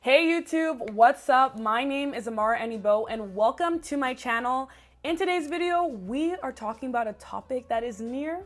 Hey YouTube, what's up? My name is Amara Enibo and welcome to my channel. In today's video, we are talking about a topic that is near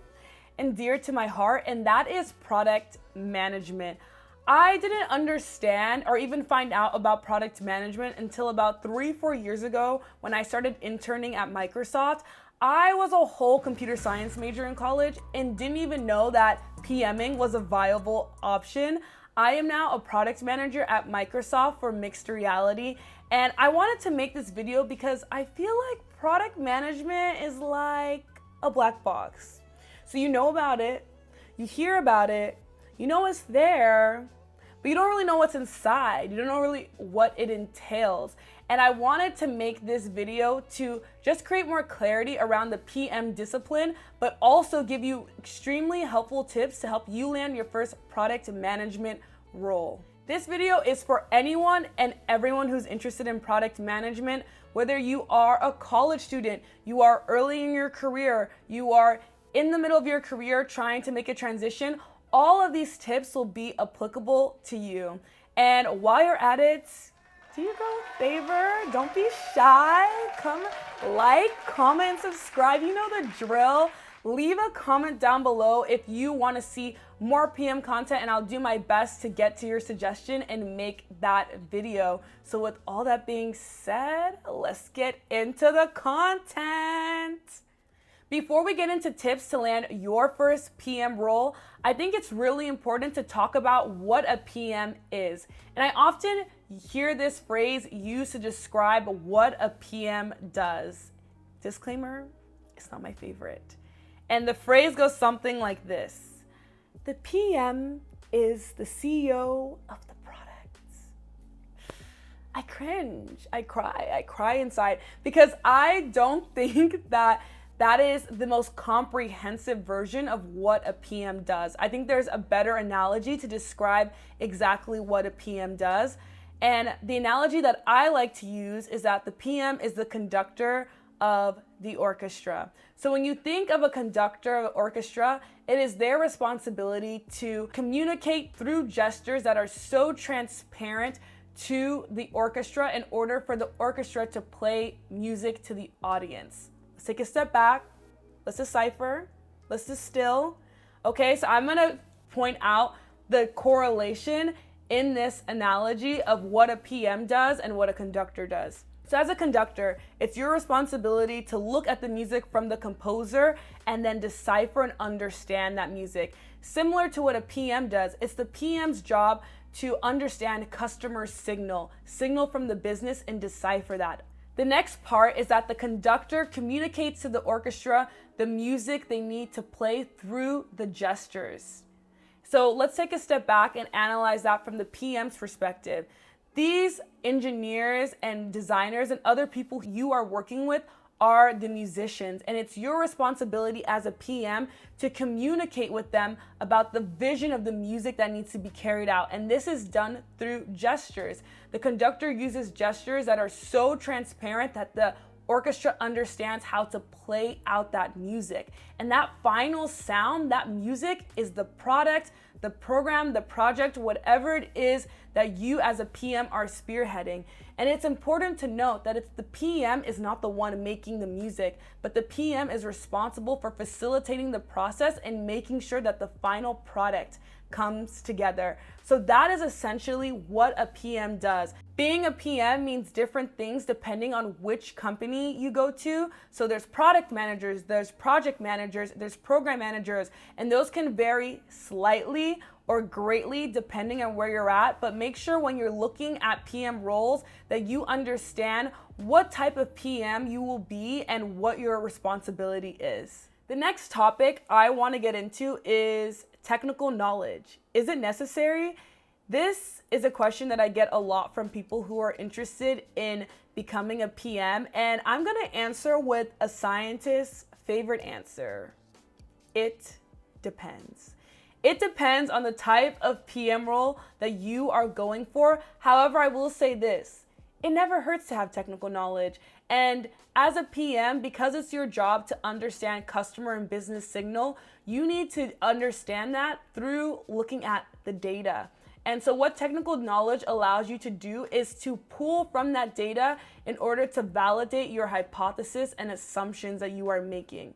and dear to my heart, and that is product management. I didn't understand or even find out about product management until about 3-4 years ago when I started interning at Microsoft. I was a whole computer science major in college and didn't even know that PMing was a viable option. I am now a product manager at Microsoft for mixed reality, and I wanted to make this video because I feel like product management is like a black box. So you know about it, you hear about it, you know it's there, but you don't really know what's inside. You don't know really what it entails. And I wanted to make this video to just create more clarity around the PM discipline, but also give you extremely helpful tips to help you land your first product management role. This video is for anyone and everyone who's interested in product management, whether you are a college student, you are early in your career, you are in the middle of your career trying to make a transition. All of these tips will be applicable to you. And while you're at it, do you go a favor? Don't be shy. Come like, comment, subscribe. You know the drill. Leave a comment down below if you want to see more PM content, and I'll do my best to get to your suggestion and make that video. So with all that being said, let's get into the content. Before we get into tips to land your first PM role, I think it's really important to talk about what a PM is. And I often hear this phrase used to describe what a PM does. Disclaimer, it's not my favorite. And the phrase goes something like this: the PM is the CEO of the product. I cringe, I cry inside, because I don't think that is the most comprehensive version of what a PM does. I think there's a better analogy to describe exactly what a PM does. And the analogy that I like to use is that the PM is the conductor of the orchestra. So when you think of a conductor of an orchestra, it is their responsibility to communicate through gestures that are so transparent to the orchestra in order for the orchestra to play music to the audience. Let's take a step back. Let's decipher. Let's distill. Okay, so I'm gonna point out the correlation in this analogy of what a PM does and what a conductor does. So as a conductor, it's your responsibility to look at the music from the composer and then decipher and understand that music. Similar to what a PM does, it's the PM's job to understand customer signal from the business, and decipher that. The next part is that the conductor communicates to the orchestra the music they need to play through the gestures. So let's take a step back and analyze that from the PM's perspective. These engineers and designers and other people you are working with are the musicians, and it's your responsibility as a PM to communicate with them about the vision of the music that needs to be carried out. And this is done through gestures. The conductor uses gestures that are so transparent that the orchestra understands how to play out that music. And that final sound, that music, is the product, the program, the project, whatever it is that you as a PM are spearheading. And it's important to note that the PM is not the one making the music, but the PM is responsible for facilitating the process and making sure that the final product comes together. So that is essentially what a PM does. Being a PM means different things depending on which company you go to. So there's product managers, there's project managers, there's program managers, and those can vary slightly or greatly depending on where you're at. But make sure when you're looking at PM roles that you understand what type of PM you will be and what your responsibility is. The next topic I want to get into is technical knowledge. Is it necessary? This is a question that I get a lot from people who are interested in becoming a PM, and I'm going to answer with a scientist's favorite answer. It depends. It depends on the type of PM role that you are going for. However, I will say this: it never hurts to have technical knowledge. And as a PM, because it's your job to understand customer and business signal, you need to understand that through looking at the data. And so what technical knowledge allows you to do is to pull from that data in order to validate your hypothesis and assumptions that you are making.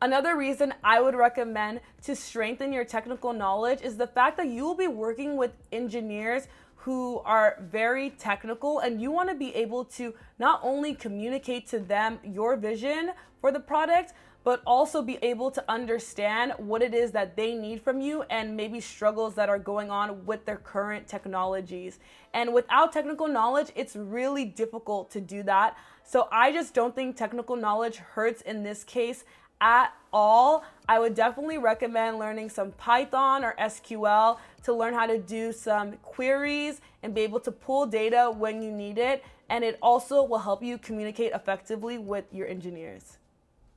Another reason I would recommend to strengthen your technical knowledge is the fact that you will be working with engineers who are very technical, and you want to be able to not only communicate to them your vision for the product, but also be able to understand what it is that they need from you and maybe struggles that are going on with their current technologies. And without technical knowledge, it's really difficult to do that. So I just don't think technical knowledge hurts in this case at all. I would definitely recommend learning some Python or SQL to learn how to do some queries and be able to pull data when you need it. And it also will help you communicate effectively with your engineers.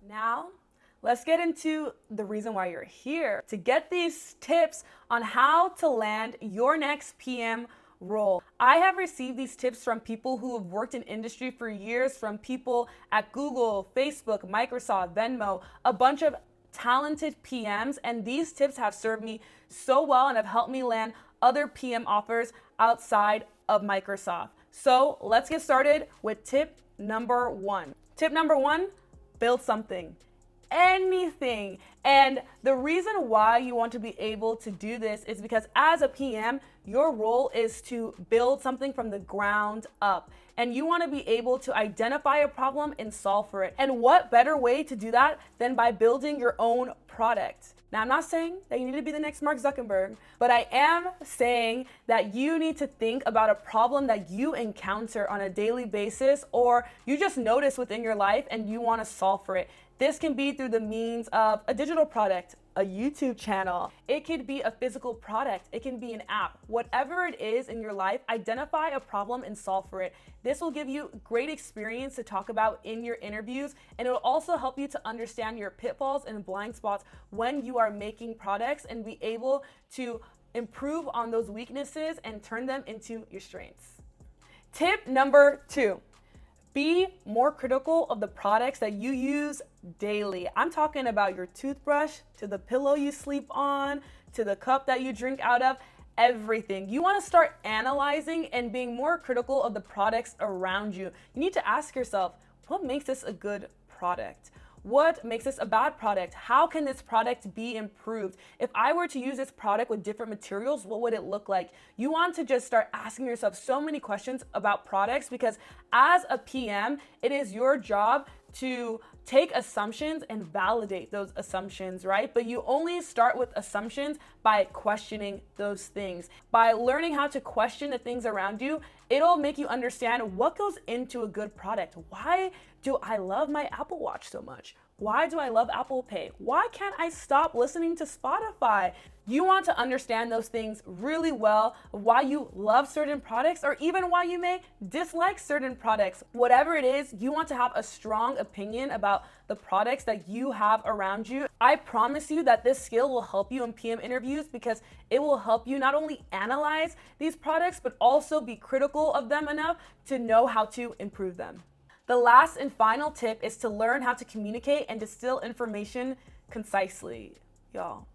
Now, let's get into the reason why you're here, to get these tips on how to land your next PM role. I have received these tips from people who have worked in industry for years, from people at Google, Facebook, Microsoft, Venmo, a bunch of talented PMs, and these tips have served me so well and have helped me land other PM offers outside of Microsoft. So let's get started with tip number one. Tip number one, build something. Anything. And the reason why you want to be able to do this is because as a PM, your role is to build something from the ground up. And you want to be able to identify a problem and solve for it. And what better way to do that than by building your own product? Now, I'm not saying that you need to be the next Mark Zuckerberg, but I am saying that you need to think about a problem that you encounter on a daily basis, or you just notice within your life and you want to solve for it. This can be through the means of a digital product, a YouTube channel. It could be a physical product. It can be an app. Whatever it is in your life, identify a problem and solve for it. This will give you great experience to talk about in your interviews, and it will also help you to understand your pitfalls and blind spots when you are making products and be able to improve on those weaknesses and turn them into your strengths. Tip number two. Be more critical of the products that you use daily. I'm talking about your toothbrush, to the pillow you sleep on, to the cup that you drink out of, everything. You want to start analyzing and being more critical of the products around you. You need to ask yourself, what makes this a good product? What makes this a bad product? How can this product be improved? If I were to use this product with different materials, what would it look like? You want to just start asking yourself so many questions about products, because as a PM, it is your job to take assumptions and validate those assumptions, right? But you only start with assumptions by questioning those things. By learning how to question the things around you, it'll make you understand what goes into a good product. Why do I love my Apple Watch so much? Why do I love Apple Pay? Why can't I stop listening to Spotify? You want to understand those things really well, why you love certain products, or even why you may dislike certain products. Whatever it is, you want to have a strong opinion about the products that you have around you. I promise you that this skill will help you in PM interviews, because it will help you not only analyze these products, but also be critical of them enough to know how to improve them. The last and final tip is to learn how to communicate and distill information concisely. Y'all,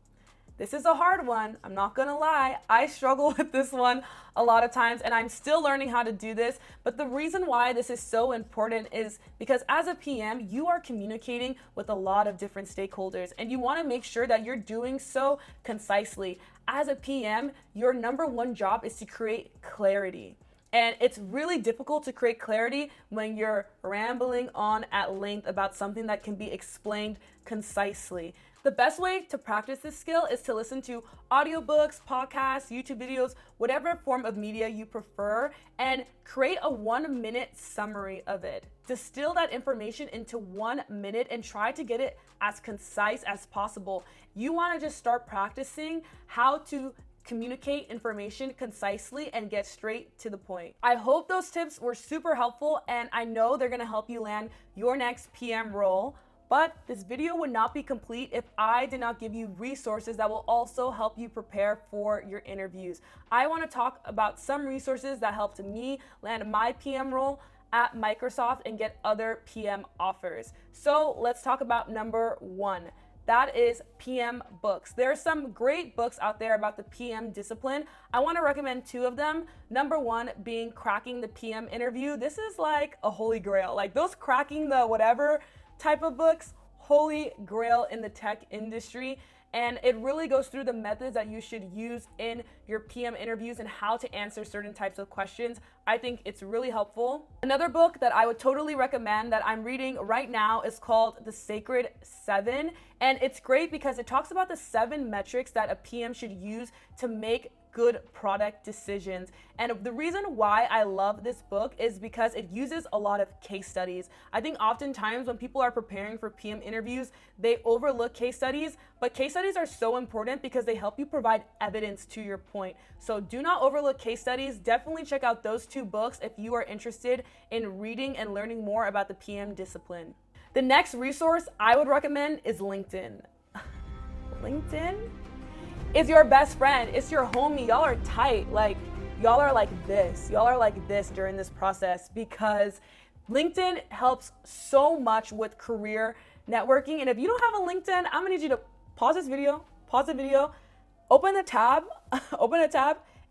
this is a hard one. I'm not gonna lie. I struggle with this one a lot of times, and I'm still learning how to do this. But the reason why this is so important is because as a PM, you are communicating with a lot of different stakeholders, and you wanna make sure that you're doing so concisely. As a PM, your number one job is to create clarity. And it's really difficult to create clarity when you're rambling on at length about something that can be explained concisely. The best way to practice this skill is to listen to audiobooks, podcasts, YouTube videos, whatever form of media you prefer, and create a 1-minute summary of it. Distill that information into 1 minute and try to get it as concise as possible. You want to just start practicing how to communicate information concisely and get straight to the point. I hope those tips were super helpful, and I know they're gonna help you land your next PM role. But this video would not be complete if I did not give you resources that will also help you prepare for your interviews. I want to talk about some resources that helped me land my PM role at Microsoft and get other PM offers. So let's talk about number one. that is PM books. There are some great books out there about the PM discipline. I want to recommend two of them. Number one being Cracking the PM Interview. This is like a holy grail. Like those cracking the whatever type of books, holy grail in the tech industry. And it really goes through the methods that you should use in your PM interviews and how to answer certain types of questions. I think it's really helpful. Another book that I would totally recommend that I'm reading right now is called The Sacred Seven. And it's great because it talks about the 7 metrics that a PM should use to make good product decisions. And the reason why I love this book is because it uses a lot of case studies. I think oftentimes when people are preparing for PM interviews, they overlook case studies, but case studies are so important because they help you provide evidence to your point. So do not overlook case studies. Definitely check out those 2 books if you are interested in reading and learning more about the PM discipline. The next resource I would recommend is LinkedIn. LinkedIn is your best friend. It's your homie. Y'all are tight. Like, y'all are like this. Y'all are like this during this process because LinkedIn helps so much with career networking. And if you don't have a LinkedIn, I'm gonna need you to pause the video, open a tab,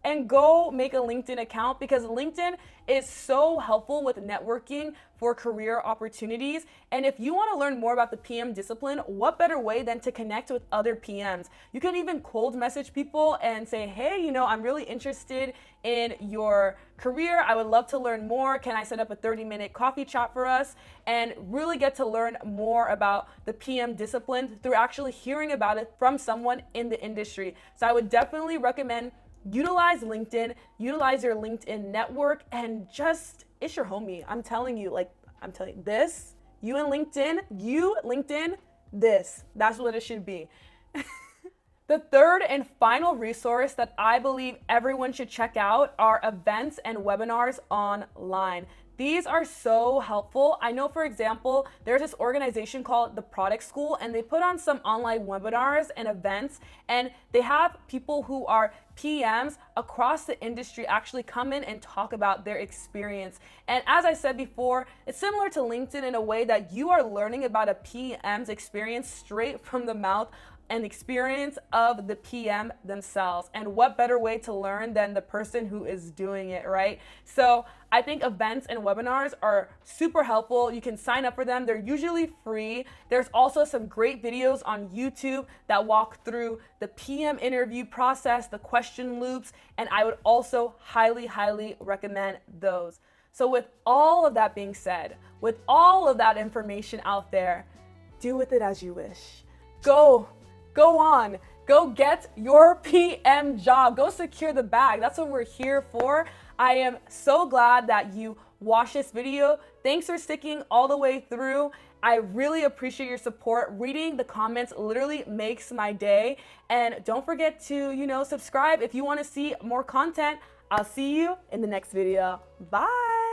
and go make a LinkedIn account because LinkedIn is so helpful with networking for career opportunities. And if you want to learn more about the PM discipline, what better way than to connect with other PMs? You can even cold message people and say, hey, I'm really interested in your career. I would love to learn more. Can I set up a 30-minute coffee chat for us? And really get to learn more about the PM discipline through actually hearing about it from someone in the industry. So I would definitely recommend utilize LinkedIn, utilize your LinkedIn network, and it's your homie. I'm telling you, this, you and LinkedIn, that's what it should be. The third and final resource that I believe everyone should check out are events and webinars online. These are so helpful. I know, for example, there's this organization called the Product School, and they put on some online webinars and events, and they have people who are PMs across the industry actually come in and talk about their experience. And as I said before, it's similar to LinkedIn in a way that you are learning about a PM's experience straight from the mouth and experience of the PM themselves. And what better way to learn than the person who is doing it, right? So I think events and webinars are super helpful. You can sign up for them. They're usually free. There's also some great videos on YouTube that walk through the PM interview process, the question loops, and I would also highly, highly recommend those. So with all of that being said, with all of that information out there, do with it as you wish. Go on, go get your PM job, go secure the bag. That's what we're here for. I am so glad that you watched this video. Thanks for sticking all the way through. I really appreciate your support. Reading the comments literally makes my day. And don't forget to, subscribe if you want to see more content. I'll see you in the next video. Bye.